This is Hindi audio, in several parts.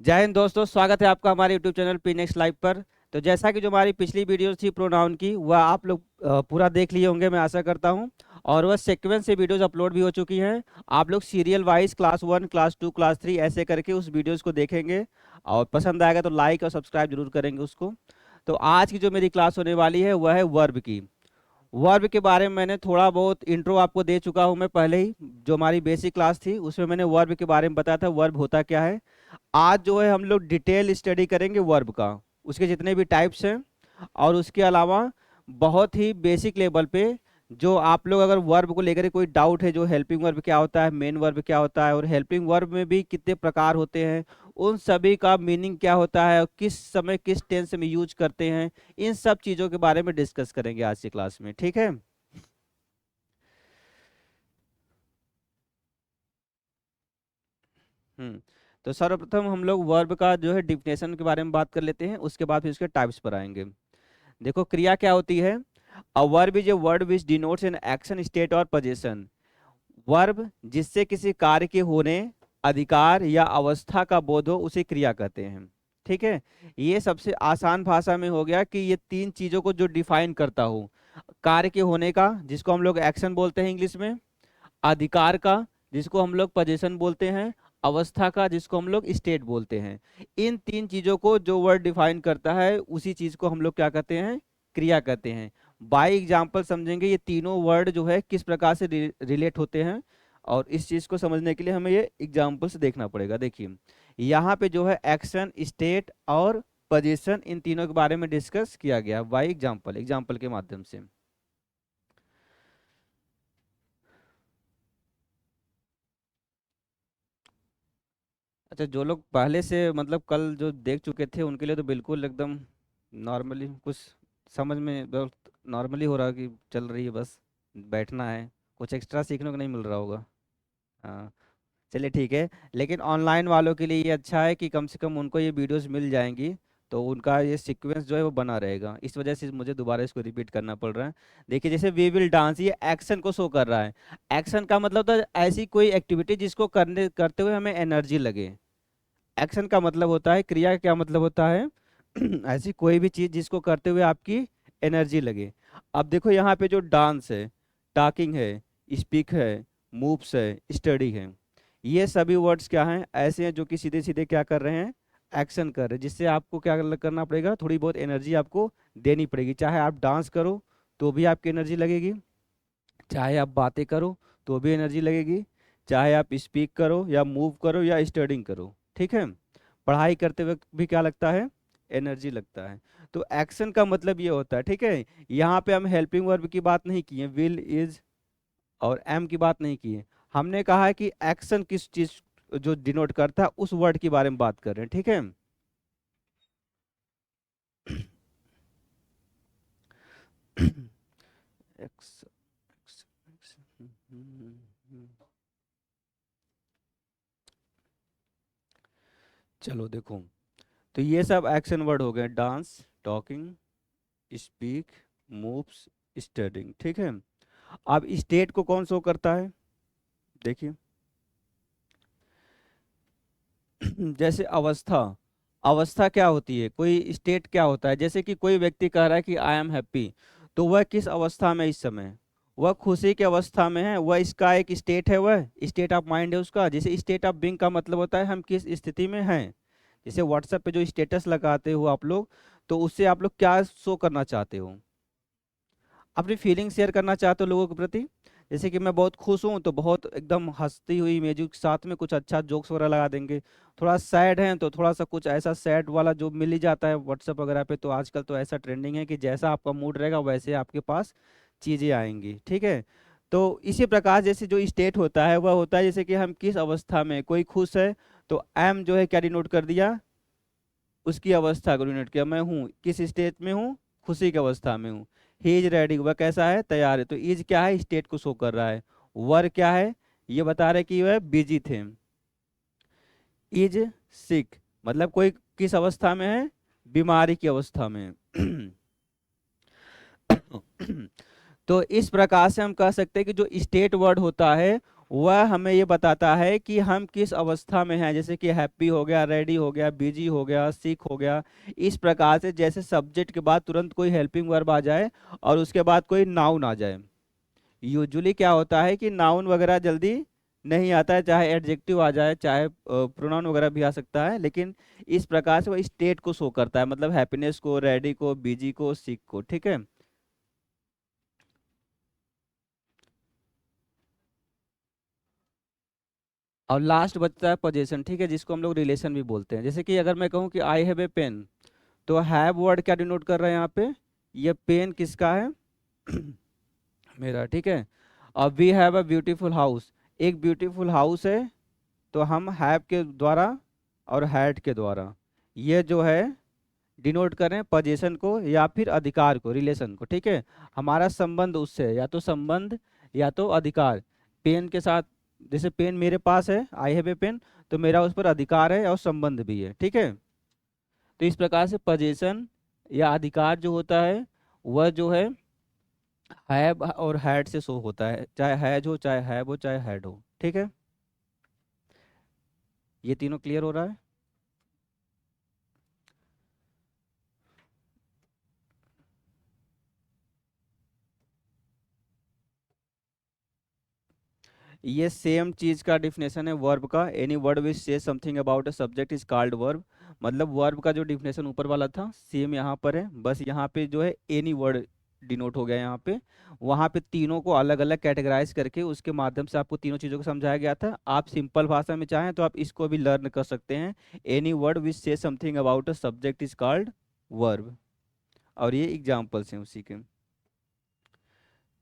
जय हिंद दोस्तों, स्वागत है आपका हमारे YouTube channel P next live पर। तो जैसा कि जो हमारी पिछली वीडियो थी प्रोनाउन की, वह आप लोग पूरा देख लिए होंगे, मैं आशा करता हूं। और वह सीक्वेंस से वीडियोस अपलोड भी हो चुकी हैं। आप लोग serial wise class 1, class 2, class 3 ऐसे करके उस वीडियोस को देखेंगे। और पसंद आएगा तो लाइक और सब्सक्राइब जरूर करेंगे उसको। तो आज की जो मेरी क्लास होने वाली है वह है वर्ब की। वर्ब के बारे में मैंने थोड़ा बहुत इंट्रो आपको दे चुका हूं मैं पहले ही। जो हमारी बेसिक क्लास थी उसमें मैंने वर्ब के बारे में बताया था, वर्ब होता क्या है। आज जो है हम लोग डिटेल स्टडी करेंगे वर्ब का, उसके जितने भी टाइप्स हैं। और उसके अलावा बहुत ही बेसिक लेवल पे जो आप लोग अगर वर्ब को लेकर कोई डाउट है, जो हेल्पिंग वर्ब क्या होता है, मेन वर्ब क्या होता है, और हेल्पिंग वर्ब में भी कितने प्रकार होते हैं, उन सभी का मीनिंग क्या होता है और किस समय किस टेंस में यूज करते हैं, इन सब चीज़ों के बारे में डिस्कस करेंगे आज की क्लास में। ठीक है। तो सर्वप्रथम हम लोग वर्ब का जो है डिफिनेशन के बारे में बात कर लेते हैं, उसके बाद फिर उसके टाइप्स पर आएंगे। देखो, क्रिया क्या होती है। A verb is a word which denotes an action, state और पोजीशन। वर्ब जिससे किसी कार्य के होने, अधिकार या अवस्था का बोध हो, उसे क्रिया कहते हैं। ठीक है। ये सबसे आसान भाषा में हो गया कि ये तीन चीजों को जो डिफाइन करता हो। कार्य के होने का, जिसको हम लोग एक्शन बोलते हैं इंग्लिश में। अधिकार का, जिसको हम लोग पोजीशन बोलते हैं। अवस्था का, जिसको हम लोग स्टेट बोलते हैं। इन तीन चीजों को जो वर्ड डिफाइन करता है, उसी चीज को हम लोग क्या कहते हैं, क्रिया कहते हैं। बाय एग्जाम्पल समझेंगे ये तीनों वर्ड जो है किस प्रकार से रिलेट होते हैं। और इस चीज को समझने के लिए हमें ये एग्जाम्पल से देखना पड़ेगा। देखिए, यहाँ पे जो है एक्शन, स्टेट और पोजीशन, इन तीनों के बारे में डिस्कस किया गया बाय एग्जाम्पल, एग्जाम्पल के माध्यम से। अच्छा, जो लोग पहले से मतलब कल जो देख चुके थे उनके लिए तो बिल्कुल एकदम नॉर्मली कुछ समझ में बहुत नॉर्मली हो रहा कि चल रही है, बस बैठना है। कुछ एक्स्ट्रा सीखने को नहीं मिल रहा होगा। हाँ, चलिए ठीक है। लेकिन ऑनलाइन वालों के लिए ये अच्छा है कि कम से कम उनको ये वीडियोस मिल जाएंगी। तो उनका ये सीक्वेंस जो है वो बना रहेगा, इस वजह से मुझे दोबारा इसको रिपीट करना पड़ रहा है। देखिए, जैसे वी विल डांस, ये एक्शन को शो कर रहा है। एक्शन का मतलब तो ऐसी कोई एक्टिविटी जिसको करने करते हुए हमें एनर्जी लगे। एक्शन का मतलब होता है, क्रिया का क्या मतलब होता है ऐसी कोई भी चीज जिसको करते हुए आपकी एनर्जी लगे। अब देखो, यहाँ पे जो डांस है, टॉकिंग है, स्पीक है, मूव्स है, स्टडी है, ये सभी वर्ड्स क्या हैं, ऐसे हैं जो कि सीधे सीधे क्या कर रहे हैं, एक्शन कर रहे हैं, जिससे आपको क्या करना पड़ेगा, थोड़ी बहुत एनर्जी आपको देनी पड़ेगी। चाहे आप डांस करो तो भी आपकी एनर्जी लगेगी, चाहे आप बातें करो तो भी एनर्जी लगेगी, चाहे आप स्पीक करो या मूव करो या स्टडिंग करो। ठीक है। पढ़ाई करते वक्त भी क्या लगता है, एनर्जी लगता है। तो एक्शन का मतलब ये होता है। ठीक है। यहाँ पे हम हेल्पिंग वर्ब की बात नहीं की है, विल, इज और एम की बात नहीं की है। हमने कहा है कि एक्शन किस चीज जो डिनोट करता है, उस वर्ड के बारे में बात कर रहे हैं। ठीक है। एक्स, एक्स, एक्स, चलो देखो, तो ये सब एक्शन वर्ड हो गए, dance, talking, speak, moves, studying. ठीक है। अब स्टेट को कौन शो करता है, देखिए जैसे अवस्था, अवस्था क्या होती है, कोई स्टेट क्या होता है, जैसे कि कोई व्यक्ति कह रहा है कि आई एम हैप्पी, तो वह किस अवस्था में इस समय, वह खुशी की अवस्था में है, वह इसका एक स्टेट है, वह स्टेट ऑफ माइंड है उसका। जैसे स्टेट ऑफ बीइंग का मतलब होता है हम किस स्थिति में हैं। जैसे व्हाट्सएप पे जो स्टेटस लगाते हो आप लोग, तो उससे आप लोग क्या शो करना चाहते हो, अपनी फीलिंग शेयर करना चाहते हो लोगों के प्रति। जैसे कि मैं बहुत खुश हूँ तो बहुत एकदम हंसती हुई म्यूजिक के साथ में कुछ अच्छा जोक्स वगैरह लगा देंगे। थोड़ा सैड है तो थोड़ा सा कुछ ऐसा सैड वाला जो मिल ही जाता है व्हाट्सएप वगैरह पे। तो आजकल तो ऐसा ट्रेंडिंग है कि जैसा आपका मूड रहेगा वैसे आपके पास चीज़ें आएंगी। ठीक है। तो इसी प्रकार जैसे जो स्टेट होता है वह होता है जैसे कि हम किस अवस्था में, कोई खुश है तो एम जो है क्या डिनोट कर दिया, उसकी अवस्था को डिनोट किया। मैं हूँ किस स्टेट में हूँ, खुशी की अवस्था में हूँ। ही इज रेडी, वह कैसा है, तैयार है। तो इज क्या है, स्टेट को शो कर रहा है। वर क्या है, ये बता रहे कि वह बिजी थे। इज सिक मतलब कोई किस अवस्था में है, बीमारी की अवस्था में है। तो इस प्रकार से हम कह सकते हैं कि जो स्टेट वर्ड होता है वह हमें ये बताता है कि हम किस अवस्था में हैं, जैसे कि हैप्पी हो गया, रेडी हो गया, बिजी हो गया, सिक हो गया। इस प्रकार से जैसे सब्जेक्ट के बाद तुरंत कोई हेल्पिंग वर्ब आ जाए और उसके बाद कोई नाउन आ जाए। यूजुअली क्या होता है कि नाउन वगैरह जल्दी नहीं आता है, चाहे एडजेक्टिव आ जाए चाहे प्रोनाउन वगैरह भी आ सकता है, लेकिन इस प्रकार से वो स्टेट को शो करता है, मतलब हैप्पीनेस को, रेडी को, बिजी को, सिक को। ठीक है। और लास्ट बचता है पोजीशन, ठीक है, जिसको हम लोग रिलेशन भी बोलते हैं। जैसे कि अगर मैं कहूँ कि आई हैव ए पेन, तो हैव वर्ड क्या डिनोट कर रहा है यहाँ पे? ये पेन किसका है? मेरा। ठीक है। और we have a beautiful house, एक ब्यूटीफुल हाउस है, तो हम हैव के द्वारा और हैड के द्वारा ये जो है डिनोट करें पोजीशन को या फिर अधिकार को, रिलेशन को। ठीक है। हमारा संबंध उससे है, या तो संबंध या तो अधिकार। पेन के साथ, जैसे पेन मेरे पास है, आई हैव ए पेन, तो मेरा उस पर अधिकार है और संबंध भी है। ठीक है। तो इस प्रकार से पोजीशन या अधिकार जो होता है वह जो है हैव और हैड से शो होता है, चाहे हैज हो, चाहे हैव हो, चाहे हैड हो। ठीक है। ये तीनों क्लियर हो रहा है? ये सेम चीज का डिफिनेशन है वर्ब का। एनी वर्ड विच से something about a subject is called verb. मतलब वर्ब का जो डिफिनेशन ऊपर वाला था सेम यहाँ पर है, बस यहाँ पे जो है एनी वर्ड डिनोट हो गया यहाँ पे। वहाँ पे तीनों को अलग अलग कैटेगराइज करके उसके माध्यम से आपको तीनों चीज़ों को समझाया गया था। आप सिंपल भाषा में चाहें तो आप इसको भी लर्न कर सकते हैं। एनी वर्ड विच से something about a subject is called verb. और ये एग्जाम्पल्स हैं उसी के।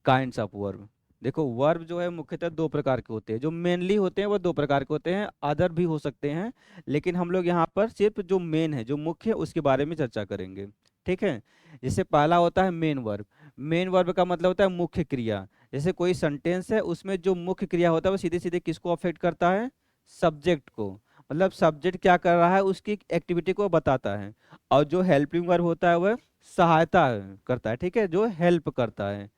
Kinds of verb. देखो वर्ब जो है मुख्यतः दो प्रकार के होते हैं, जो मेनली होते हैं वो दो प्रकार के होते हैं, अदर भी हो सकते हैं, लेकिन हम लोग यहाँ पर सिर्फ जो मेन है, जो मुख्य है, उसके बारे में चर्चा करेंगे। ठीक है। जैसे पहला होता है मेन वर्ब। मेन वर्ब का मतलब होता है मुख्य क्रिया। जैसे कोई सेंटेंस है, उसमें जो मुख्य क्रिया होता है वो सीधे सीधे किसको अफेक्ट करता है? सब्जेक्ट को। मतलब सब्जेक्ट क्या कर रहा है उसकी एक्टिविटी को बताता है। और जो हेल्पिंग वर्ब होता है वह सहायता करता है, ठीक है, जो हेल्प करता है।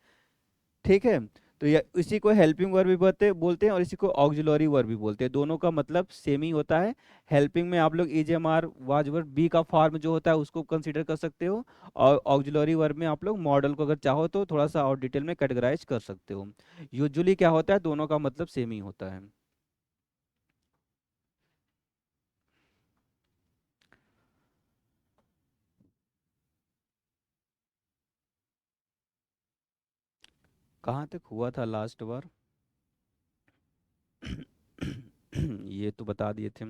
ठीक है। तो ये इसी को हेल्पिंग वर्ब भी बोलते हैं और इसी को ऑक्सिलरी वर्ब भी बोलते हैं। दोनों का मतलब सेम ही होता है। हेल्पिंग में आप लोग ईजेएमआर वाज वर्ब बी का फॉर्म जो होता है उसको कंसीडर कर सकते हो। और ऑक्सिलरी वर्ब में आप लोग मॉडल को अगर चाहो तो थोड़ा सा और डिटेल में कैटेगराइज कर सकते हो। यूजुअली क्या होता है, दोनों का मतलब सेम ही होता है। कहाँ तक हुआ था लास्ट बार? ये तो बता दिए थे।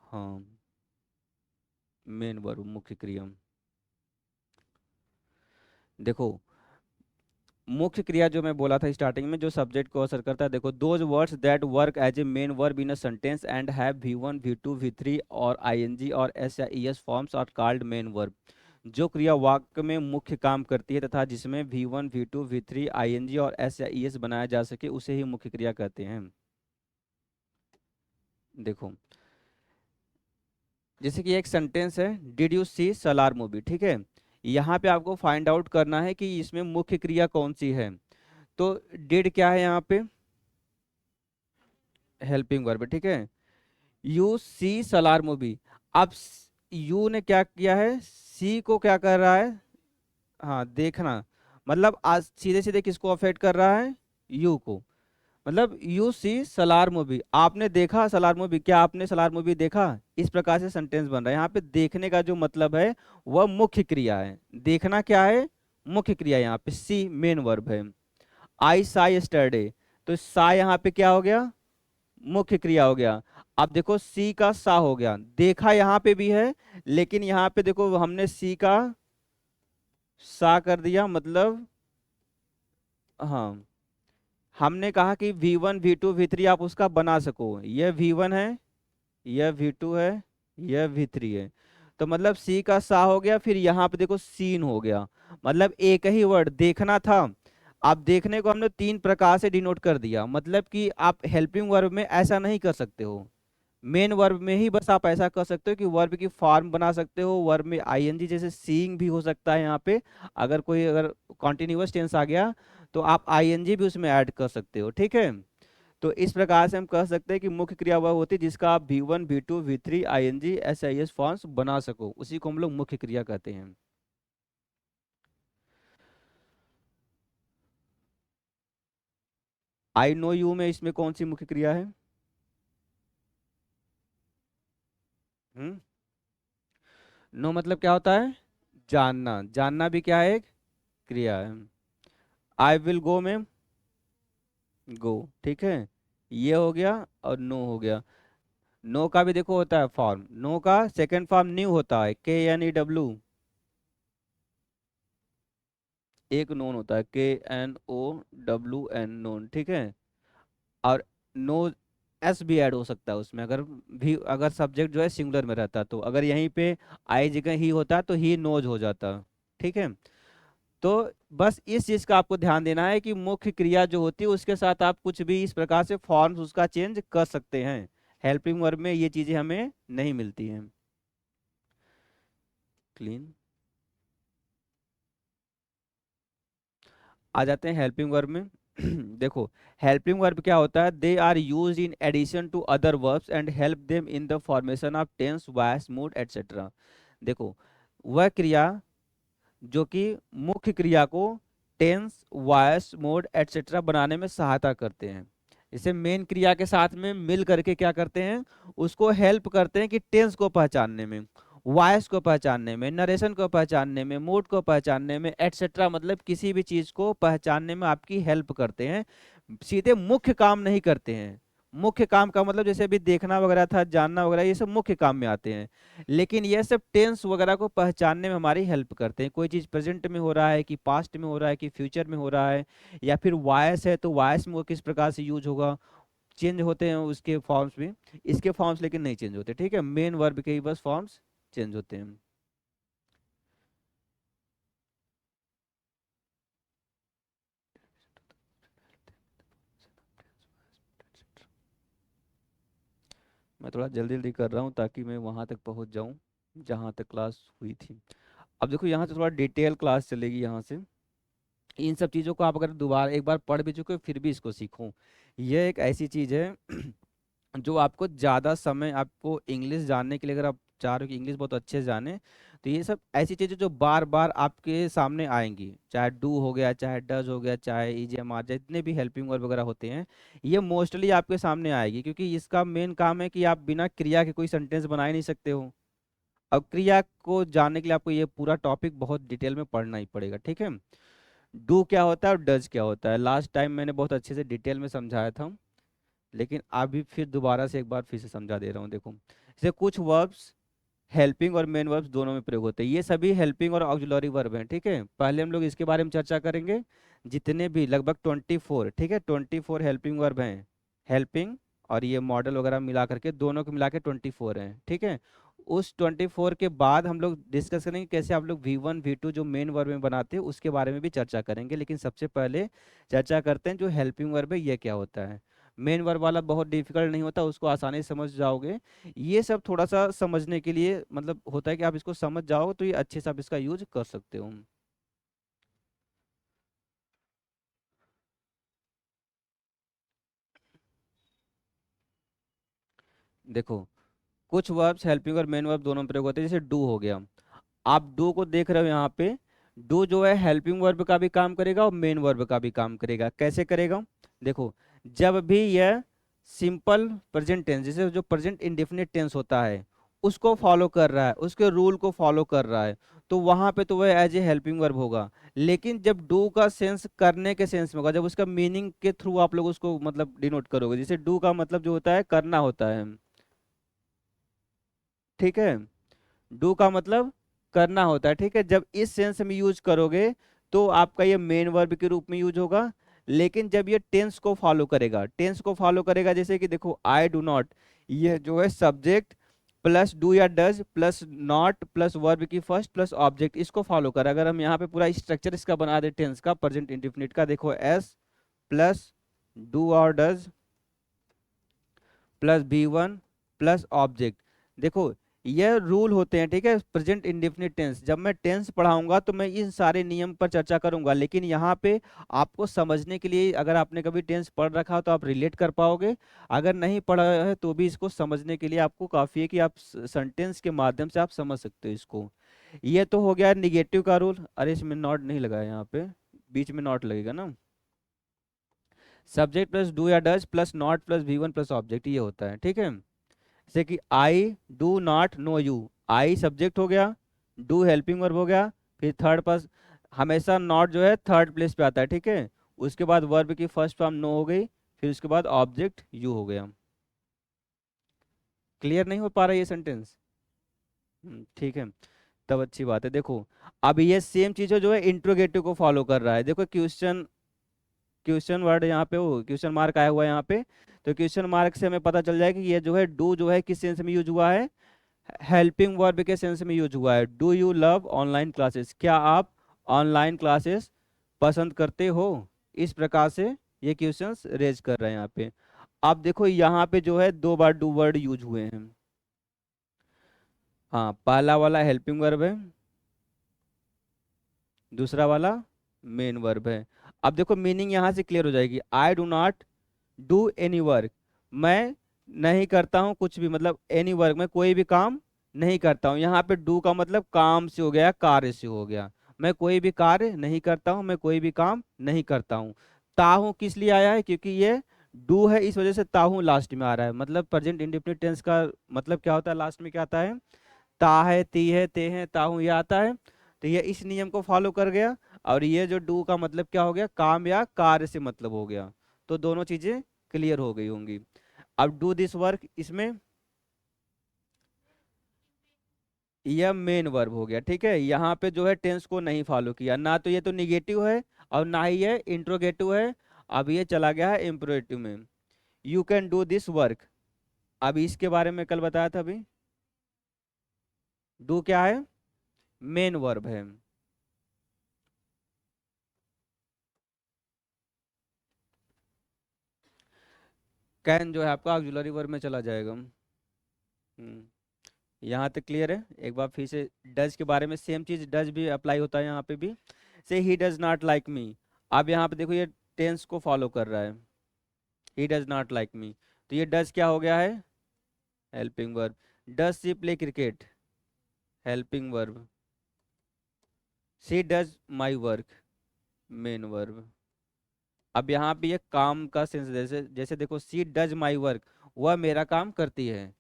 हाँ। मेन वर्ब मुख्य क्रिया। देखो मुख्य क्रिया जो मैं बोला था स्टार्टिंग में, जो सब्जेक्ट को असर करता है, देखो those words that work as a main verb in a sentence and have V1 V2 V3 और आईएनजी और एस या ES forms are called main verb. जो क्रिया वाक्य में मुख्य काम करती है तथा जिसमें V1 V2 V3 आईएनजी और एस या ईएस बनाया जा सके उसे ही मुख्य क्रिया कहते हैं। देखो जैसे कि एक सेंटेंस है, did you see Salaar movie, ठीक है। यहाँ पे आपको फाइंड आउट करना है कि इसमें मुख्य क्रिया कौन सी है। तो डिड क्या है यहाँ पे? हेल्पिंग वर्ब, ठीक है। You see Salaar movie. अब यू ने क्या किया है, सी को क्या कर रहा है? हाँ, देखना। मतलब आज सीधे सीधे किसको अफेक्ट कर रहा है? यू को। मतलब यू सी सलार मूवी, आपने देखा सलार मूवी, क्या आपने सलार मूवी देखा? इस प्रकार से सेंटेंस बन रहा है। यहाँ पे देखने का जो मतलब है वह मुख्य क्रिया है। देखना क्या है? मुख्य क्रिया। यहाँ पे सी मेन वर्ब है। आई सा यस्टरडे, तो सा यहाँ पे क्या हो गया? मुख्य क्रिया हो गया। अब देखो सी का सा हो गया, देखा यहाँ पे भी है, लेकिन यहाँ पे देखो हमने सी का सा कर दिया, मतलब हाँ, हमने कहा कि V1 V2 V3 आप उसका बना सको। यह V1 है, यह V2 है, यह V3 है। तो मतलब सी का सा हो गया, फिर यहाँ पे देखो सीन हो गया। मतलब एक ही वर्ड देखना था। आप देखने को हमने तीन प्रकार से डिनोट कर दिया, मतलब कि आप हेल्पिंग वर्ब में ऐसा नहीं कर सकते हो। मेन वर्ब में ही बस आप ऐसा कर सकते हो कि वर्ब की फॉर्म बना सकते हो। वर्ब में आईएनजी जैसे सीइंग भी हो सकता है यहाँ पे। अगर कोई अगर कॉन्टिन्यूअस टेंस आ गया तो आप आईएनजी भी उसमें ऐड कर सकते हो, ठीक है। तो इस प्रकार से हम कह सकते हैं कि मुख्य क्रिया वह होती है जिसका आप V1 V2 V3 ING SIS forms बना सको, उसी को हम लोग मुख्य क्रिया कहते हैं। आई नो यू में इसमें कौन सी मुख्य क्रिया है? हम्म। नो मतलब क्या होता है? जानना, जानना भी क्या है? एक क्रिया है। आई विल गो में गो, ठीक है, ये हो गया। और नो हो गया। नो का भी देखो होता है फॉर्म, नो का सेकंड फॉर्म न्यू होता है, KNEW, एक नोन होता है, KNOWN, नोन, ठीक है। और नो एस भी ऐड हो सकता है उसमें, अगर भी अगर सब्जेक्ट जो है सिंगुलर में रहता, तो अगर यहीं पे आई जगह ही होता तो ही नोज हो जाता, ठीक है। तो बस इस चीज का आपको ध्यान देना है कि मुख्य क्रिया जो होती है उसके साथ आप कुछ भी इस प्रकार से फॉर्म्स उसका चेंज कर सकते हैं। हेल्पिंग वर्ब में ये चीजें हमें नहीं मिलती हैं। क्लीन। आ जाते हैं हेल्पिंग वर्ब में। देखो, हेल्पिंग वर्ब क्या होता है? They are used in addition to other verbs and help them in the formation of tense, voice, mood, etcetera. देखो, वह क्रिया जो कि मुख्य क्रिया को टेंस, वॉइस, मोड, एटसेट्रा बनाने में सहायता करते हैं। इसे मेन क्रिया के साथ में मिल करके क्या करते हैं? उसको हेल्प करते हैं कि टेंस को पहचानने में, वॉइस को पहचानने में, नरेशन को पहचानने में, मूड को पहचानने में, एटसेट्रा मतलब किसी भी चीज को पहचानने में आपकी हेल्प करते हैं। सीधे मुख्य काम नहीं करते हैं। मुख्य काम का मतलब जैसे अभी देखना वगैरह था, जानना वगैरह, ये सब मुख्य काम में आते हैं। लेकिन ये सब टेंस वगैरह को पहचानने में हमारी हेल्प करते हैं। कोई चीज प्रेजेंट में हो रहा है कि पास्ट में हो रहा है कि फ्यूचर में हो रहा है, या फिर वॉइस है तो वॉइस में वो किस प्रकार से यूज होगा। चेंज होते हैं उसके फॉर्म्स भी, इसके फॉर्म्स लेकिन नहीं चेंज होते, ठीक है। मेन वर्ब के ही बस फॉर्म्स चेंज होते हैं। मैं थोड़ा जल्दी जल्दी कर रहा हूँ ताकि मैं वहां तक पहुंच जाऊं जहां तक क्लास हुई थी। अब देखो, यहाँ से थोड़ा डिटेल क्लास चलेगी यहाँ से। इन सब चीज़ों को आप अगर दोबारा एक बार पढ़ भी चुके हो फिर भी इसको सीखो। यह एक ऐसी चीज़ है जो आपको ज़्यादा समय, आपको इंग्लिश जानने के लिए, अगर आप चाह रहे हो कि इंग्लिश बहुत अच्छे से जाने, तो ये सब ऐसी चीज़ें जो बार बार आपके सामने आएंगी, चाहे डू हो गया, चाहे डज हो गया, चाहे ईजीएमआर, जितने भी हेल्पिंग वर्ब वगैरह होते हैं, ये मोस्टली आपके सामने आएगी, क्योंकि इसका मेन काम है कि आप बिना क्रिया के कोई सेंटेंस बना ही नहीं सकते हो। अब क्रिया को जानने के लिए आपको ये पूरा टॉपिक बहुत डिटेल में पढ़ना ही पड़ेगा, ठीक है। डू क्या होता है और डज क्या होता है, लास्ट टाइम मैंने बहुत अच्छे से डिटेल में समझाया था, लेकिन अभी फिर दोबारा से एक बार फिर से समझा दे रहा हूँ। देखो, जैसे कुछ वर्ब्स हेल्पिंग और मेन वर्ब्स दोनों में प्रयोग होते हैं, ये सभी हेल्पिंग और ऑक्सिलरी वर्ब हैं, ठीक है। पहले हम लोग इसके बारे में चर्चा करेंगे। जितने भी लगभग 24, ठीक है, 24 हेल्पिंग वर्ब हैं। हेल्पिंग और ये मॉडल वगैरह मिला करके, दोनों को मिला के 24 हैं, ठीक है। उस 24 के बाद हम लोग डिस्कस करेंगे कैसे आप लोग V1 V2 जो मेन वर्ब में बनाते हैं उसके बारे में भी चर्चा करेंगे, लेकिन सबसे पहले चर्चा करते हैं जो हेल्पिंग वर्ब है ये क्या होता है। मेन वर्ब वाला बहुत डिफिकल्ट नहीं होता, उसको आसानी से समझ जाओगे। ये सब थोड़ा सा समझने के लिए मतलब होता है कि आप इसको समझ जाओ तो ये अच्छे से आप इसका यूज कर सकते हो। देखो, कुछ वर्ब्स हेल्पिंग और मेन वर्ब दोनों में प्रयोग होते हैं, जैसे डू हो गया। आप डू को देख रहे हो यहाँ पे, डू जो है हेल्पिंग वर्ब का भी काम करेगा और मेन वर्ब का भी काम करेगा। कैसे करेगा? देखो, जब भी यह सिंपल प्रेजेंट टेंस, जैसे जो प्रेजेंट इंडेफिनिट टेंस होता है उसको फॉलो कर रहा है, उसके रूल को फॉलो कर रहा है, तो वहां पे तो वह एज ए हेल्पिंग वर्ब होगा। लेकिन जब डू का सेंस करने के सेंस में होगा, जब उसका मीनिंग के थ्रू आप लोग उसको मतलब डिनोट करोगे, जैसे डू का मतलब जो होता है करना होता है, ठीक है। डू का मतलब करना होता है, ठीक है। जब इस सेंस में यूज करोगे तो आपका ये मेन वर्ब के रूप में यूज होगा। लेकिन जब ये टेंस को फॉलो करेगा, टेंस को फॉलो करेगा, जैसे कि देखो आई डू नॉट, ये जो है सब्जेक्ट प्लस डू या does plus not plus verb की फर्स्ट प्लस ऑब्जेक्ट, इसको फॉलो कर। अगर हम यहाँ पे पूरा स्ट्रक्चर इसका बना दे टेंस का, प्रेजेंट इंडेफिनिट का, देखो एस प्लस डू और does plus V1 plus object. देखो, ये रूल होते हैं, ठीक है, प्रेजेंट इंडेफिनिट टेंस। जब मैं टेंस पढ़ाऊंगा तो मैं इन सारे नियम पर चर्चा करूंगा, लेकिन यहाँ पे आपको समझने के लिए, अगर आपने कभी टेंस पढ़ रखा हो तो आप रिलेट कर पाओगे, अगर नहीं पढ़ा है तो भी इसको समझने के लिए आपको काफी है कि आप सेंटेंस के माध्यम से आप समझ सकते हो इसको। ये तो हो गया निगेटिव का रूल। अरे इसमें नॉट नहीं लगा है, यहाँ पे बीच में नॉट लगेगा ना। सब्जेक्ट प्लस डू या does plus not plus V1 plus object, ये होता है, ठीक है। जैसे कि I do not know you, I subject हो गया, डू हेल्पिंग वर्ब हो गया, फिर थर्ड पर्सन, हमेशा नॉट जो है थर्ड प्लेस पे आता है, ठीक है। उसके बाद वर्ब की फर्स्ट फॉर्म नो हो गई, फिर उसके बाद ऑब्जेक्ट यू हो गया। क्लियर नहीं हो पा रहा ये सेंटेंस? ठीक है, तब अच्छी बात है। देखो अब ये सेम चीज है जो है इंट्रोगेटिव को फॉलो कर रहा है। देखो क्वेश्चन, क्वेश्चन वर्ड यहाँ पे, वो क्वेश्चन मार्क आया हुआ है यहाँ पे, तो क्वेश्चन मार्क से हमें पता चल जाए कि ये जो है डू जो है किस सेंस में यूज हुआ है, हेल्पिंग वर्ब के सेंस में यूज हुआ है। Do you love online classes, क्या आप ऑनलाइन क्लासेस पसंद करते हो, इस प्रकार से ये क्वेश्चंस रेज कर रहे हैं यहाँ पे। अब देखो यहाँ पे जो है दो बार डू वर्ड यूज हुए हैं। हाँ, पहला वाला हेल्पिंग वर्ब है, दूसरा वाला मेन वर्ब है। अब देखो मीनिंग यहाँ से क्लियर हो जाएगी। I do not do any work, मैं नहीं करता हूँ कुछ भी, मतलब एनी वर्क, मैं कोई भी काम नहीं करता हूँ। यहाँ पे डू का मतलब काम से हो गया, कार्य से हो गया। मैं कोई भी कार्य नहीं करता हूँ, मैं कोई भी काम नहीं करता हूँ। ताहू किस लिए आया है, क्योंकि ये डू है, इस वजह से ताहू लास्ट में आ रहा है। मतलब प्रेजेंट इंडेफिनिट टेंस का मतलब क्या होता है, लास्ट में क्या आता है, ता है, ती है, ते है, ताहू, ये आता है। तो ये इस नियम को फॉलो कर गया। और ये जो डू का मतलब क्या हो गया, काम या कार्य से मतलब हो गया। तो दोनों चीजें क्लियर हो गई होंगी। अब डू दिस वर्क, इसमें यह मेन वर्ब हो गया, ठीक है। यहाँ पे जो है टेंस को नहीं फॉलो किया ना, तो ये तो निगेटिव है और ना ही ये इंट्रोगेटिव है। अब ये चला गया है इम्परेटिव में। You can do this work, अब इसके बारे में कल बताया था अभी। डू क्या है, मेन वर्ब है। कैन जो है आपका ऑक्सिलरी वर्ब में चला जाएगा। यहाँ तक क्लियर है। एक बार फिर से डज के बारे में, सेम चीज डज भी अप्लाई होता है यहाँ पे भी। से ही डज नॉट लाइक मी, अब यहाँ पे देखो ये टेंस को फॉलो कर रहा है, he does not like me. तो ये डज क्या हो गया है, helping verb. Does she play cricket, helping verb. She does my work, main verb. अब यहाँ पे ये काम का सेंस, जैसे जैसे देखो सी डज माई वर्क, वह मेरा काम करती है।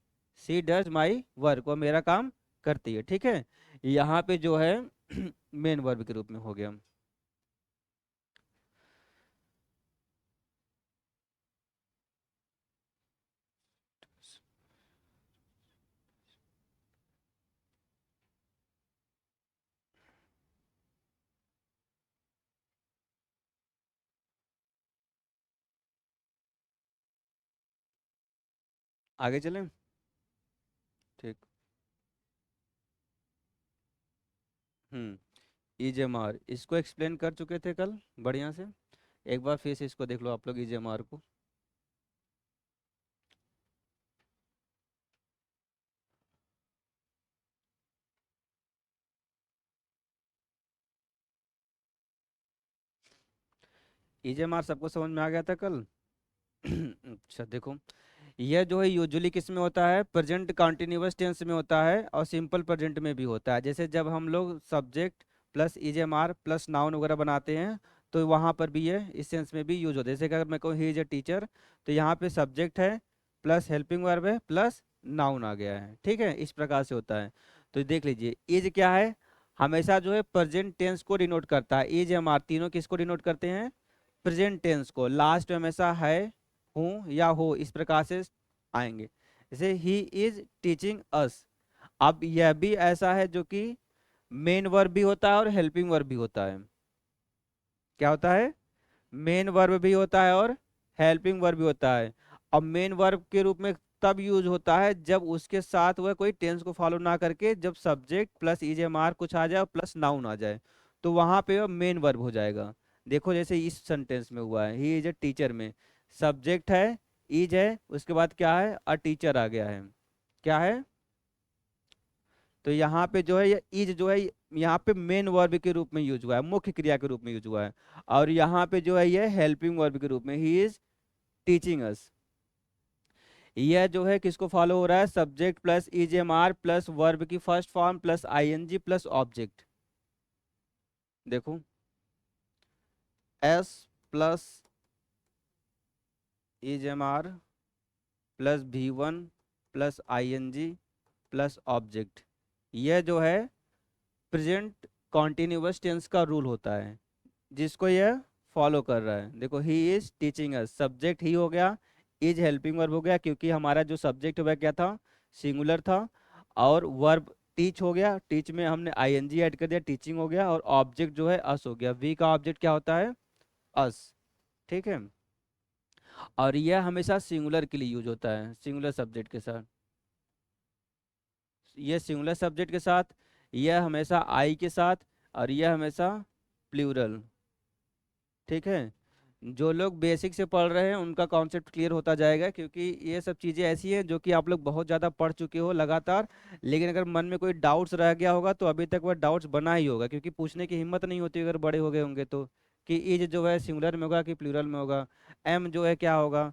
सी डज माई वर्क, वह मेरा काम करती है, ठीक है। यहाँ पे जो है मेन वर्ब के रूप में हो गया। आगे चलें। ठीक। EJMR इसको एक्सप्लेन कर चुके थे कल बढ़िया से। एक बार फिर से इसको देख लो आप लोग, EJMR को। EJMR सबको समझ में आ गया था कल? अच्छा देखो, यह जो है यूजुअली किस में होता है, प्रेजेंट कंटिन्यूअस टेंस में होता है और सिंपल प्रेजेंट में भी होता है। जैसे जब हम लोग subject plus EJMR plus noun वगैरह बनाते हैं, तो वहाँ पर भी ये इस सेंस में भी यूज होता है। जैसे कि अगर मैं कहूँ ही इज ए टीचर, तो यहाँ पे सब्जेक्ट है प्लस हेल्पिंग वर्ब है प्लस नाउन आ गया है, ठीक है, इस प्रकार से होता है। तो देख लीजिए इज क्या है, हमेशा जो है प्रेजेंट टेंस को डिनोट करता है। EJMR तीनों किसको डिनोट करते हैं, प्रेजेंट टेंस को। लास्ट में हमेशा है, हूँ या हो, इस प्रकार से आएंगे। जैसे ही इज टीचिंग अस, अब यह भी ऐसा है जो कि मेन वर्ब भी होता है और हेल्पिंग वर्ब भी होता है। क्या होता है, मेन वर्ब भी होता है और हेल्पिंग वर्ब भी होता है। अब मेन वर्ब के रूप में तब यूज होता है जब उसके साथ वह कोई टेंस को फॉलो ना करके, जब सब्जेक्ट प्लस EJMR कुछ आ जाए और प्लस नाउन आ जाए, तो वहां पे वह मेन वर्ब हो जाएगा। देखो जैसे इस सेंटेंस में हुआ है, ही इज ए टीचर में सब्जेक्ट है, इज है, उसके बाद क्या है, अ टीचर आ गया है। क्या है, तो यहाँ पे जो है ये इज जो है यहाँ पे मेन वर्ब के रूप में यूज हुआ है, मुख्य क्रिया के रूप में यूज हुआ है। और यहाँ पे जो है ये हेल्पिंग वर्ब के रूप में, ही इज टीचिंग अस। यह जो है किसको फॉलो हो रहा है, subject plus is am are plus verb की first form plus ING plus object. देखो S plus is am are plus V one plus ING plus object. यह जो है प्रेजेंट कॉन्टिन्यूअस टेंस का रूल होता है जिसको यह फॉलो कर रहा है। देखो he is teaching us, subject he हो गया, इज हेल्पिंग वर्ब हो गया क्योंकि हमारा जो सब्जेक्ट वह क्या था, सिंगुलर था। और वर्ब टीच हो गया, टीच में हमने आईएनजी ऐड कर दिया, टीचिंग हो गया। और ऑब्जेक्ट जो है अस हो गया, वी का ऑब्जेक्ट क्या होता है, अस। ठीक है। और यह हमेशा सिंगुलर के लिए यूज होता है, सिंगुलर सब्जेक्ट के साथ। यह सिंगुलर सब्जेक्ट के साथ, यह हमेशा आई के साथ, और यह हमेशा प्लूरल। ठीक है। जो लोग बेसिक से पढ़ रहे हैं उनका कॉन्सेप्ट क्लियर होता जाएगा क्योंकि ये सब चीज़ें ऐसी हैं जो कि आप लोग बहुत ज़्यादा पढ़ चुके हो लगातार। लेकिन अगर मन में कोई डाउट्स रह गया होगा तो अभी तक वह डाउट्स बना ही होगा, क्योंकि पूछने की हिम्मत नहीं होती अगर बड़े हो गए होंगे तो, कि इज जो है सिंगुलर में होगा कि प्लूरल में होगा, एम जो है क्या होगा।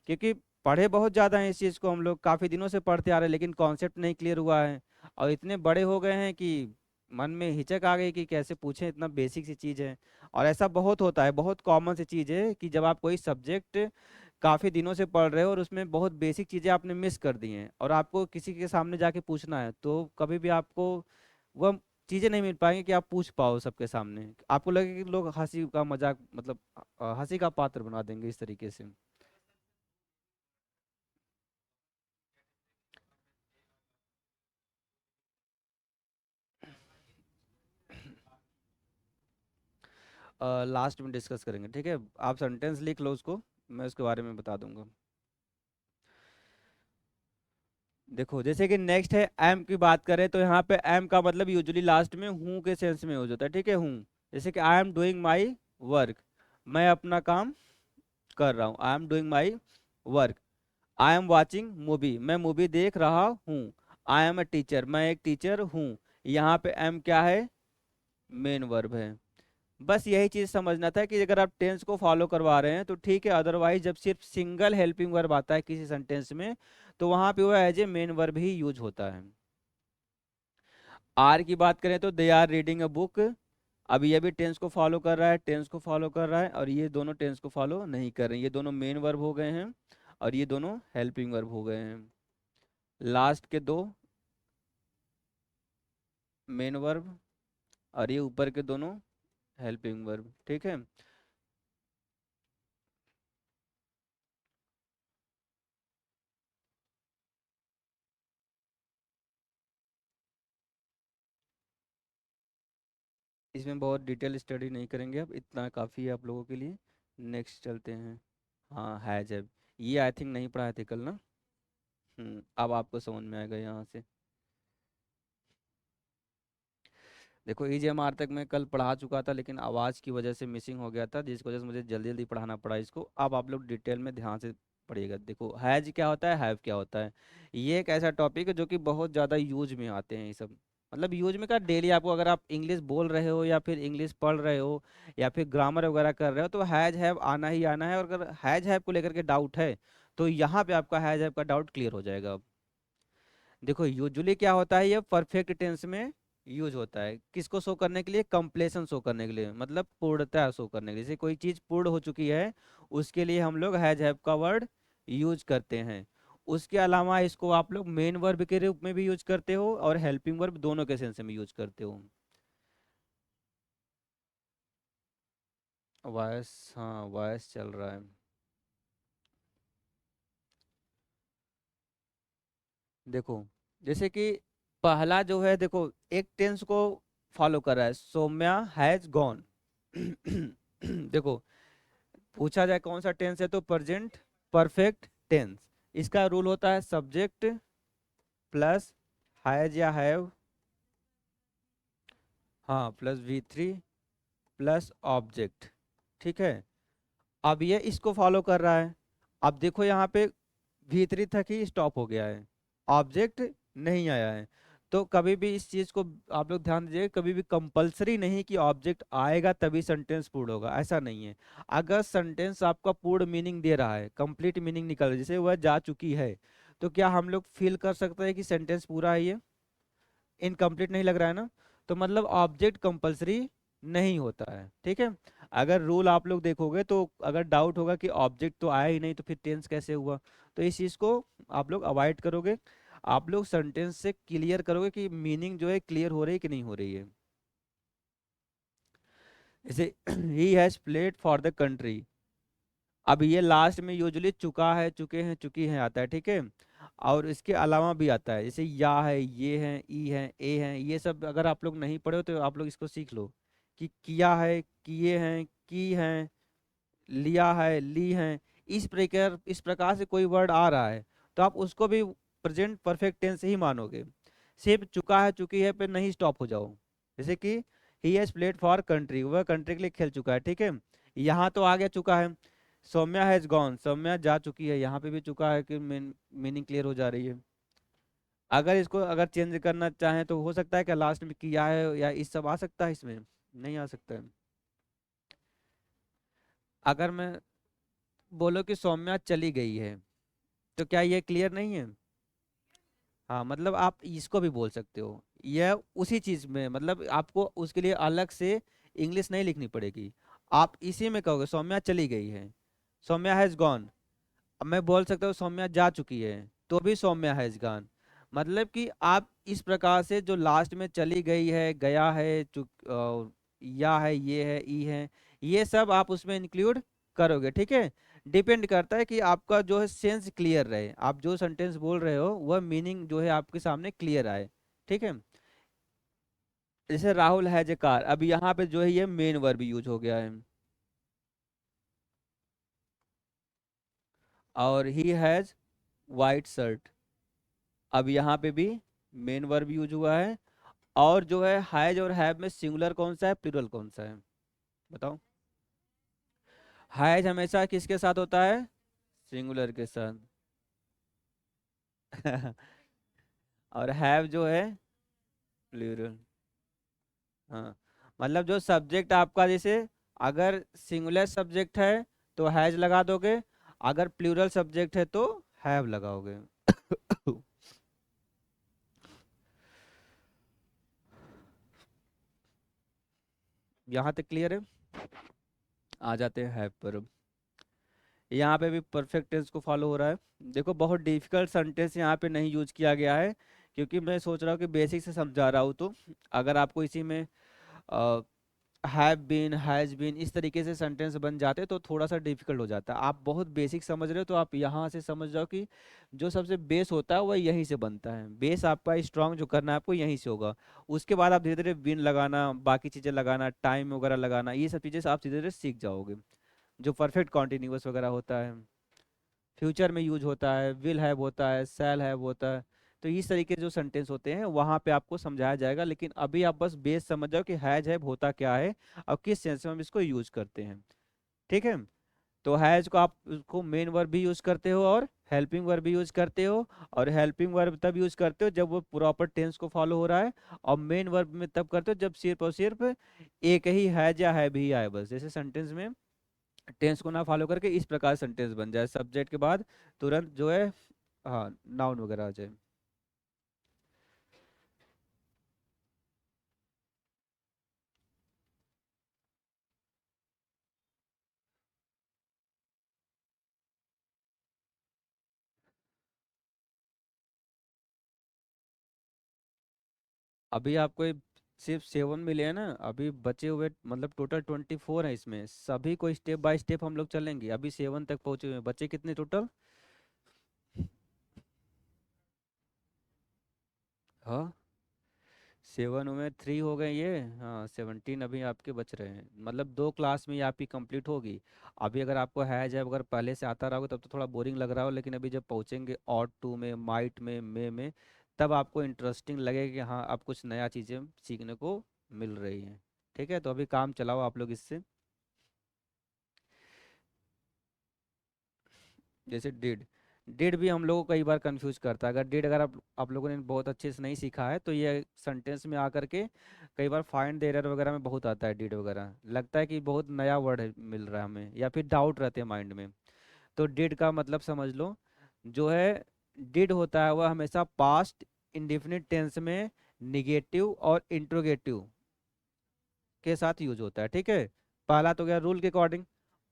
क्योंकि पढ़े बहुत ज़्यादा हैं इस चीज़ को, हम लोग काफ़ी दिनों से पढ़ते आ रहे हैं लेकिन कॉन्सेप्ट नहीं क्लियर हुआ है। और इतने बड़े हो गए हैं कि मन में हिचक आ गई कि कैसे पूछें, इतना बेसिक सी चीज़ है। और ऐसा बहुत होता है, बहुत कॉमन सी चीज़ है कि जब आप कोई सब्जेक्ट काफ़ी दिनों से पढ़ रहे हो और उसमें बहुत बेसिक चीज़ें आपने मिस कर दी हैं और आपको किसी के सामने जाके पूछना है, तो कभी भी आपको वह चीज़ें नहीं मिल पाएंगी कि आप पूछ पाओ सबके सामने। आपको लगेगा कि लोग हंसी का मजाक, मतलब हंसी का पात्र बना देंगे इस तरीके से। लास्ट में डिस्कस करेंगे, ठीक है। आप सेंटेंस लिख लो उसको, मैं उसके बारे में बता दूंगा। देखो जैसे कि नेक्स्ट है एम की बात करें तो यहाँ पे एम का मतलब यूजुअली लास्ट में हूँ के सेंस में यूज होता है, ठीक है, हूँ। जैसे कि I am doing my work, मैं अपना काम कर रहा हूँ, I am doing my work. I am watching movie, मैं मूवी देख रहा हूँ। आई एम अ टीचर, मैं एक टीचर हूँ। यहाँ पे एम क्या है, मेन वर्ब है। बस यही चीज समझना था कि अगर आप टेंस को फॉलो करवा रहे हैं तो ठीक है, अदरवाइज जब सिर्फ सिंगल हेल्पिंग वर्ब आता है किसी सेंटेंस में तो वहां पे वो एज ए मेन वर्ब ही यूज होता है। आर की बात करें तो they are reading a book, अब ये भी टेंस को फॉलो कर रहा है, टेंस को फॉलो कर रहा है, और ये दोनों टेंस को फॉलो नहीं कर रहे हैं, ये दोनों मेन वर्ब हो गए हैं और ये दोनों हेल्पिंग वर्ब हो गए हैं। लास्ट के दो मेन वर्ब और ये ऊपर के दोनों हेल्पिंग वर्ब, ठीक है। इसमें बहुत डिटेल स्टडी नहीं करेंगे, अब इतना काफ़ी है आप लोगों के लिए। नेक्स्ट चलते हैं। हाँ हैज है, ये आई थिंक नहीं पढ़ाए थे कल ना। अब आपको समझ में आएगा यहाँ से। देखो EJMR तक मैं कल पढ़ा चुका था लेकिन आवाज़ की वजह से मिसिंग हो गया था, जिस वजह से मुझे जल्दी जल्दी पढ़ाना पड़ा इसको। अब आप लोग डिटेल में ध्यान से पढ़िएगा। देखो हैज क्या होता है, हैव क्या होता है। ये एक ऐसा टॉपिक है जो कि बहुत ज़्यादा यूज में आते हैं ये सब। मतलब यूज में का डेली आपको, अगर आप इंग्लिश बोल रहे हो या फिर इंग्लिश पढ़ रहे हो या फिर ग्रामर वगैरह कर रहे हो तो हैज हैव आना ही आना है। और अगर हैज हैव को लेकर के डाउट है तो यहाँ पे आपका हैज हैव का डाउट क्लियर हो जाएगा अब। देखो यूजुअली क्या होता है, ये परफेक्ट टेंस में यूज होता है किसको शो करने के लिए, कंप्लेशन शो करने के लिए, मतलब पूर्णता शो करने के लिए। जैसे कोई चीज पूर्ण हो चुकी है उसके लिए हम लोग हैज हैव का वर्ड यूज करते हैं। उसके अलावा इसको आप लोग मेन वर्ब के रूप में भी यूज करते हो और हेल्पिंग वर्ब दोनों के सेंस में यूज करते हो। वॉइस, हाँ वॉइस चल रहा है। देखो जैसे कि पहला जो है, देखो एक टेंस को फॉलो कर रहा है, सौम्या हैज गॉन। देखो पूछा जाए कौन सा टेंस है तो प्रेजेंट परफेक्ट टेंस। इसका रूल होता है सब्जेक्ट प्लस हैज या हैव, हाँ प्लस V3 प्लस ऑब्जेक्ट, ठीक है। अब ये इसको फॉलो कर रहा है। अब देखो यहाँ पे V3 तक ही स्टॉप हो गया है, ऑब्जेक्ट नहीं आया है। तो कभी भी इस चीज को आप लोग ध्यान दीजिए, कभी भी कंपलसरी नहीं कि ऑब्जेक्ट आएगा तभी सेंटेंस पूर्ण होगा, ऐसा नहीं है। अगर सेंटेंस आपका पूर्ण मीनिंग दे रहा है, कंप्लीट मीनिंग निकल रहा है, जैसे वह जा चुकी है, तो क्या हम लोग फील कर सकते हैं कि सेंटेंस पूरा है? ये इनकम्प्लीट नहीं लग रहा है ना? तो मतलब ऑब्जेक्ट कंपलसरी नहीं होता है, ठीक है। अगर रूल आप लोग देखोगे तो अगर डाउट होगा कि ऑब्जेक्ट तो आया ही नहीं तो फिर टेंस कैसे हुआ, तो इस चीज को आप लोग अवॉइड करोगे। आप लोग सेंटेंस से क्लियर करोगे कि मीनिंग जो है क्लियर हो रही है कि नहीं हो रही है। जैसे he has played for the country, अब ये लास्ट में यूजुअली चुका है, चुके हैं, चुकी हैं आता है, ठीक है। और इसके अलावा भी आता है, जैसे या है, ये है, ई है, ए है, ये सब अगर आप लोग नहीं पढ़े हो तो आप लोग इसको सीख लो कि किया है, किए हैं, की हैं, लिया है, ली हैं। इस प्रकार से कोई वर्ड आ रहा है तो आप उसको भी प्रेजेंट परफेक्ट टेंस ही मानोगे। सिर्फ चुका है, चुकी है पे नहीं स्टॉप हो जाओ। जैसे कि he has played for country, वह कंट्री के लिए खेल चुका है, ठीक है। यहाँ तो आ गया चुका है। सौम्या हैज गॉन, सौम्या जा चुकी है, यहाँ पे भी चुका है कि मीनिंग क्लियर हो जा रही है। अगर इसको अगर चेंज करना चाहें तो हो सकता है कि लास्ट में किया है या इस सब आ सकता है, इसमें नहीं आ सकता है। अगर मैं बोलो कि सौम्या चली गई है, तो क्या ये क्लियर नहीं है? हाँ, मतलब आप इसको भी बोल सकते हो। यह उसी चीज में, मतलब आपको उसके लिए अलग से इंग्लिश नहीं लिखनी पड़ेगी। आप इसी में कहोगे सौम्या चली गई है, सौम्या हैज गॉन। अब मैं बोल सकता हूँ सौम्या जा चुकी है, तो भी सौम्या हैज गॉन। मतलब कि आप इस प्रकार से जो लास्ट में चली गई है, गया है, या है, ये है, ई है, ये सब आप उसमें इंक्लूड करोगे, ठीक है। डिपेंड करता है कि आपका जो है सेंस क्लियर रहे, आप जो सेंटेंस बोल रहे हो वह मीनिंग जो है आपके सामने क्लियर आए, ठीक है। जैसे राहुल हैज ए कार, अब यहाँ पे जो है ये मेन वर्ब यूज हो गया है। और ही हैज वाइट शर्ट, अब यहाँ पे भी मेन वर्ब यूज हुआ है। और जो है हैज और हैव में सिंगुलर कौन सा है, प्लूरल कौन सा है? बताओ। हैज हमेशा किसके साथ होता है? सिंगुलर के साथ। और हैव जो है प्लूरल। हाँ, मतलब जो सब्जेक्ट आपका, जैसे अगर सिंगुलर सब्जेक्ट है तो हैज लगा दोगे, अगर प्लूरल सब्जेक्ट है तो हैव लगाओगे। यहाँ तक क्लियर है? आ जाते हैं हैव पर। यहाँ पे भी परफेक्ट टेंस को फॉलो हो रहा है। देखो बहुत डिफिकल्ट सेंटेंस यहाँ पे नहीं यूज किया गया है, क्योंकि मैं सोच रहा हूँ कि बेसिक से समझा रहा हूँ। तो अगर आपको इसी में हैव बीन, हैज बीन, इस तरीके से सेंटेंस बन जाते तो थोड़ा सा डिफिकल्ट हो जाता है। आप बहुत बेसिक समझ रहे हो तो आप यहाँ से समझ जाओ कि जो सबसे बेस होता है वह यहीं से बनता है। बेस आपका स्ट्रांग जो करना है आपको यहीं से होगा। उसके बाद आप धीरे धीरे बीन लगाना, बाकी चीजें लगाना, टाइम वगैरह लगाना, ये सब चीजें आप धीरे धीरे सीख जाओगे। जो परफेक्ट कॉन्टिन्यूअस वगैरह होता है, फ्यूचर में यूज होता है, विल हैव होता है, शैल हैव होता है, तो इस तरीके के जो सेंटेंस होते हैं वहां पे आपको समझाया जाएगा। लेकिन अभी आप बस बेस समझ जाओ कि हैज हैव होता क्या है और किस सेंस में हम इसको यूज करते हैं, ठीक है। तो हैज को आप उसको मेन वर्ब भी यूज करते हो और हेल्पिंग वर्ब भी यूज करते हो। और हेल्पिंग वर्ब तब यूज करते हो जब वो प्रॉपर टेंस को फॉलो हो रहा है, और मेन वर्ब में तब करते हो जब सिर्फ और सिर्फ एक ही हैज या हैव ही आए, बस जैसे सेंटेंस में टेंस को ना फॉलो करके इस प्रकार सेंटेंस बन जाए, सब्जेक्ट के बाद तुरंत जो है हाँ नाउन वगैरह आ जाए। अभी आपको ये सिर्फ 7 मिले हैं ना, अभी बचे हुए मतलब टोटल 24 है, इसमें सभी को स्टेप बाय स्टेप हम लोग चलेंगे। अभी 7 तक पहुंचे हुए हैं, बचे कितने टोटल? हाँ, 7 हुए, 3 हो गए ये, हाँ 17 अभी आपके बच रहे हैं, मतलब 2 क्लास में ये आपकी कंप्लीट होगी। अभी अगर आपको है जब अगर पहले से आता रहोगे तब तो थोड़ा बोरिंग लग रहा हो, लेकिन अभी जब पहुंचेंगे ऑट टू में, माइट में, में तब आपको इंटरेस्टिंग लगेगा कि हाँ अब कुछ नया चीज़ें सीखने को मिल रही हैं। ठीक है, तो अभी काम चलाओ आप लोग इससे। जैसे डिड, डिड भी हम लोगों को कई बार कंफ्यूज करता है। अगर डिड अगर आप लोगों ने बहुत अच्छे से नहीं सीखा है तो ये सेंटेंस में आकर के कई बार फाइंड द एरर वगैरह में बहुत आता है डिड वगैरह, लगता है कि बहुत नया वर्ड मिल रहा है हमें, या फिर डाउट रहते हैं माइंड में। तो डिड का मतलब समझ लो, जो है डिड होता है वह हमेशा पास्ट इंडेफिनिट टेंस में निगेटिव और इंट्रोगेटिव के साथ यूज होता है, ठीक है। पहला तो गया रूल के अकॉर्डिंग।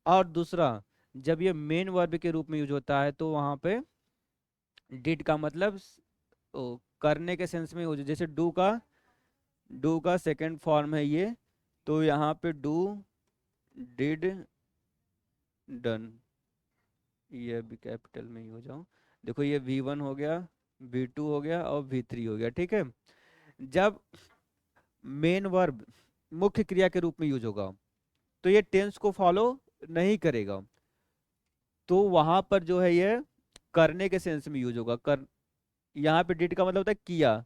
और दूसरा, जब ये मेन वर्ब के रूप में यूज होता है तो वहां पे डिड का मतलब करने के सेंस में यूज, जैसे डू का सेकंड फॉर्म है ये, तो यहाँ पे डू, डिड, डन, ये अभी कैपिटल में ही हो जाऊं। देखो ये V1 हो गया, V2 हो गया और V3 हो गया, ठीक है। जब मेन वर्ब मुख्य क्रिया के रूप में यूज होगा तो ये टेंस को फॉलो नहीं करेगा, तो वहां पर जो है ये करने के सेंस में यूज होगा। यहाँ पे डिड का मतलब होता है किया,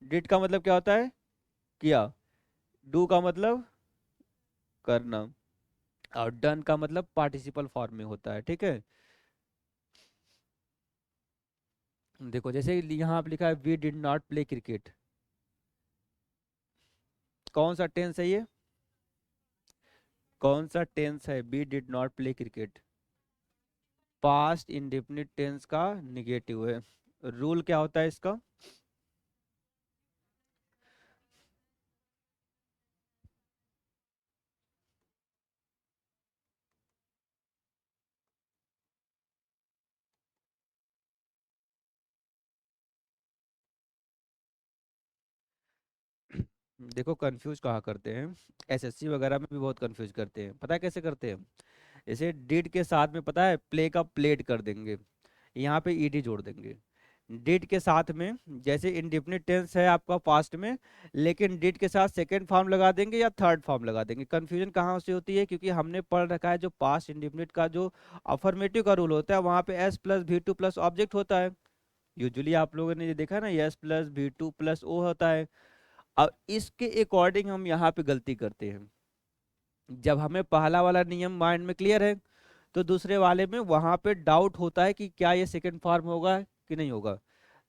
डिड का मतलब क्या होता है, किया। डू का मतलब करना, और डन का मतलब पार्टिसिपल फॉर्म में होता है, ठीक है। देखो जैसे यहाँ पे लिखा है we did not play cricket, कौन सा टेंस है ये, कौन सा टेंस है, we did not play cricket, past indefinite tense का निगेटिव है। रूल क्या होता है इसका, देखो कंफ्यूज कहाँ करते हैं, एसएससी वगैरह में भी बहुत कंफ्यूज करते हैं, पता है कैसे करते हैं। जैसे डिड के साथ में पता है प्ले का प्लेड कर देंगे, यहाँ पे ईडी जोड़ देंगे डिड के साथ में। जैसे इंडेफिनिट टेंस है आपका पास्ट में, लेकिन डिड के साथ सेकंड फॉर्म लगा देंगे या थर्ड फॉर्म लगा देंगे। कंफ्यूजन कहाँ से होती है, क्योंकि हमने पढ़ रखा है जो पास्ट इंडेफिनिट का जो अफर्मेटिव का रूल होता है वहाँ पे S plus V two plus object होता है। यूजुअली आप लोगों ने ये देखा ना, S plus V two plus O होता है। अब इसके अकॉर्डिंग हम यहाँ पे गलती करते हैं। जब हमें पहला वाला नियम माइंड में क्लियर है तो दूसरे वाले में वहां पे डाउट होता है कि क्या ये सेकंड फॉर्म होगा कि नहीं होगा।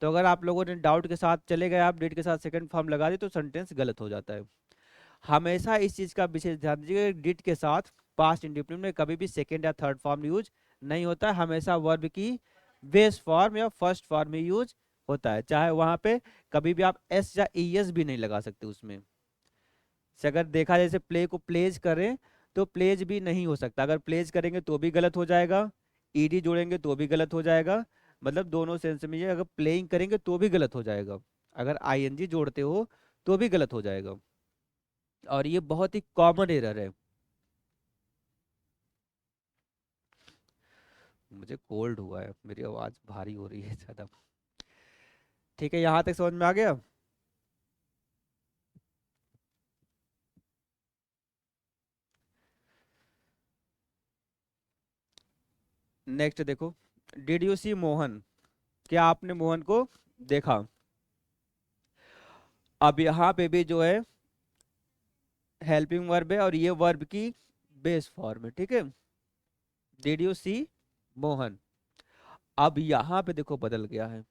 तो अगर आप लोगों ने डाउट के साथ चले गए, आप डेट के साथ सेकंड फॉर्म लगा दी तो सेंटेंस गलत हो जाता है। हमेशा इस चीज का विशेष ध्यान दीजिए, डिड के साथ पास्ट इंडिफिनिट में कभी भी सेकंड या थर्ड फॉर्म यूज नहीं होता, हमेशा वर्ब की बेस फॉर्म या फर्स्ट फॉर्म में यूज होता है। चाहे वहां पे कभी भी आप एस या ईएस भी नहीं लगा सकते उसमें। से अगर देखा जैसे प्ले को प्लेज करें तो प्लेज भी नहीं हो सकता, अगर प्लेज करेंगे तो भी गलत हो जाएगा, ईडी जोड़ेंगे तो भी गलत हो जाएगा। मतलब दोनों सेंस में ये, अगर प्लेइंग करेंगे तो भी गलत हो जाएगा, अगर आईएनजी जोड़ते हो तो भी गलत हो जाएगा। और ये बहुत ही कॉमन एरर है। मुझे कोल्ड हुआ है, मेरी आवाज भारी हो रही है ज्यादा। ठीक है, यहाँ तक समझ में आ गया। नेक्स्ट देखो, डिड यू सी मोहन, क्या आपने मोहन को देखा। अब यहाँ पे भी जो है हेल्पिंग वर्ब है और ये वर्ब की बेस फॉर्म है, ठीक है। डिड यू सी मोहन। अब यहाँ पे देखो बदल गया है,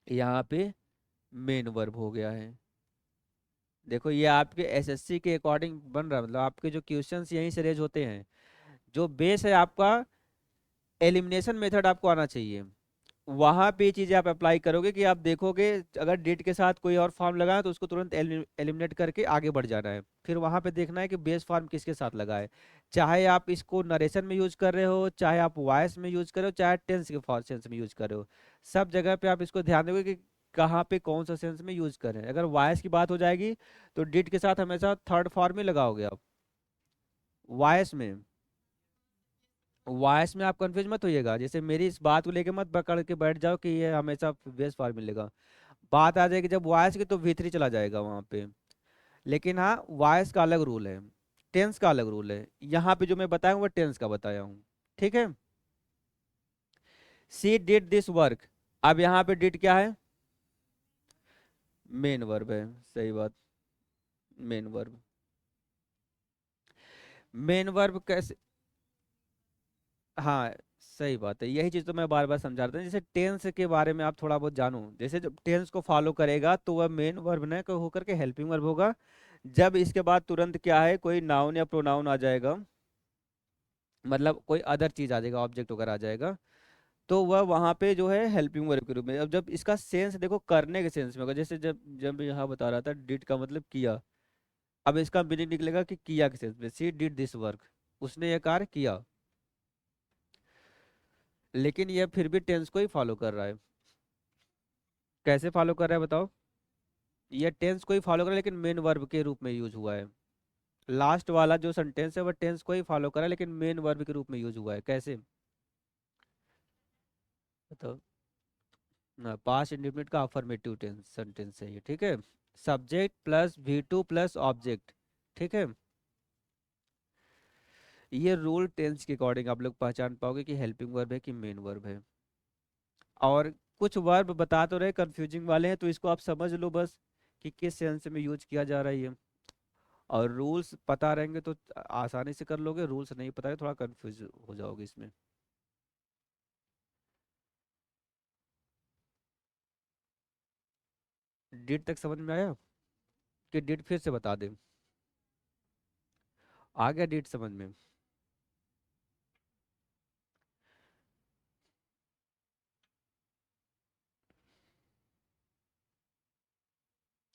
यहाँ पे मेन वर्ब हो गया है। देखो ये आपके एसएससी के अकॉर्डिंग बन रहा है, मतलब आपके जो क्वेश्चंस यहीं से रेज होते हैं। जो बेस है आपका, एलिमिनेशन मेथड आपको आना चाहिए, वहां पे ये चीजें आप अप्लाई करोगे कि आप देखोगे अगर डिड के साथ कोई और फॉर्म लगा है तो उसको तुरंत एलिमिनेट करके आगे बढ़ जाना है। फिर वहां पे देखना है कि बेस फॉर्म किसके साथ लगा है, चाहे आप इसको नरेशन में यूज कर रहे हो, चाहे आप वॉइस में यूज कर रहे हो, चाहे टेंस के सेंस में यूज कर रहे हो, सब जगह पे आप इसको ध्यान दोगे कि कहाँ पे कौन सा सेंस में यूज कर रहे हैं। अगर वॉइस की बात हो जाएगी तो डिड के साथ हमेशा थर्ड फॉर्म ही लगाओगे आप। वॉइस में, वॉइस में आप कंफ्यूज मत होइएगा, जैसे मेरी इस बात को लेके मत पकड़ के बैठ जाओ कि ये हमेशा बेस फॉर्म मिलेगा। बात आ जाएगी जब वॉइस की तो V3 चला जाएगा वहां पे। लेकिन हाँ, वॉइस का अलग रूल है, टेंस का अलग रूल है। यहाँ पे जो मैं बताया हूँ वो टेंस का बताया हूँ, ठीक है। सी डिड दिस वर्क, अब यहाँ पे डिड क्या है, मेन वर्ब है, सही बात, मेन वर्ब। मेन वर्ब कैसे, हाँ सही बात है, यही चीज तो मैं बार बार समझा रहा था। जैसे टेंस के बारे में आप थोड़ा बहुत जानो, जैसे जब टेंस को फॉलो करेगा तो वह मेन वर्ब न होकर के हेल्पिंग वर्ब होगा। जब इसके बाद तुरंत क्या है, कोई नाउन या प्रोनाउन आ जाएगा, मतलब कोई अदर चीज आ जाएगा, ऑब्जेक्ट वगैरह आ जाएगा, तो वह वहां पे जो है हेल्पिंग वर्ब के रूप में। अब जब इसका सेंस देखो करने के सेंस में होगा, जैसे जब जब यहाँ बता रहा था डिड का मतलब किया, अब इसका मीनिंग निकलेगा कि किया के सेंस में, सी डिड दिस वर्क, उसने ये कार्य किया। लेकिन यह फिर भी टेंस को ही फॉलो कर रहा है। कैसे फॉलो कर रहा है बताओ? ये टेंस को ही फॉलो कर रहा है लेकिन मेन वर्ब के रूप में यूज हुआ है। लास्ट वाला जो सेंटेंस है वह टेंस को ही फॉलो कर रहा है लेकिन मेन वर्ब के रूप में यूज हुआ है। कैसे बताओ? ना, पास्ट इंडेफिनिट का अफर्मेटिव टेंस सेंटेंस है ये, ठीक है। Subject plus V2 plus object, ठीक है। ये रूल टेंस के अकॉर्डिंग आप लोग पहचान पाओगे कि हेल्पिंग वर्ब है कि मेन वर्ब है। और कुछ वर्ब बता तो रहे कंफ्यूजिंग वाले हैं, तो इसको आप समझ लो बस कि किस सेंस में यूज किया जा रहा है ये। और रूल्स पता रहेंगे तो आसानी से कर लोगे, रूल्स नहीं पता है थोड़ा कंफ्यूज हो जाओगे इसमें। डिड तक समझ में आया कि डिड फिर से बता दे? आ गया डिड समझ में?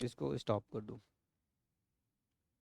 इसको स्टॉप कर दो।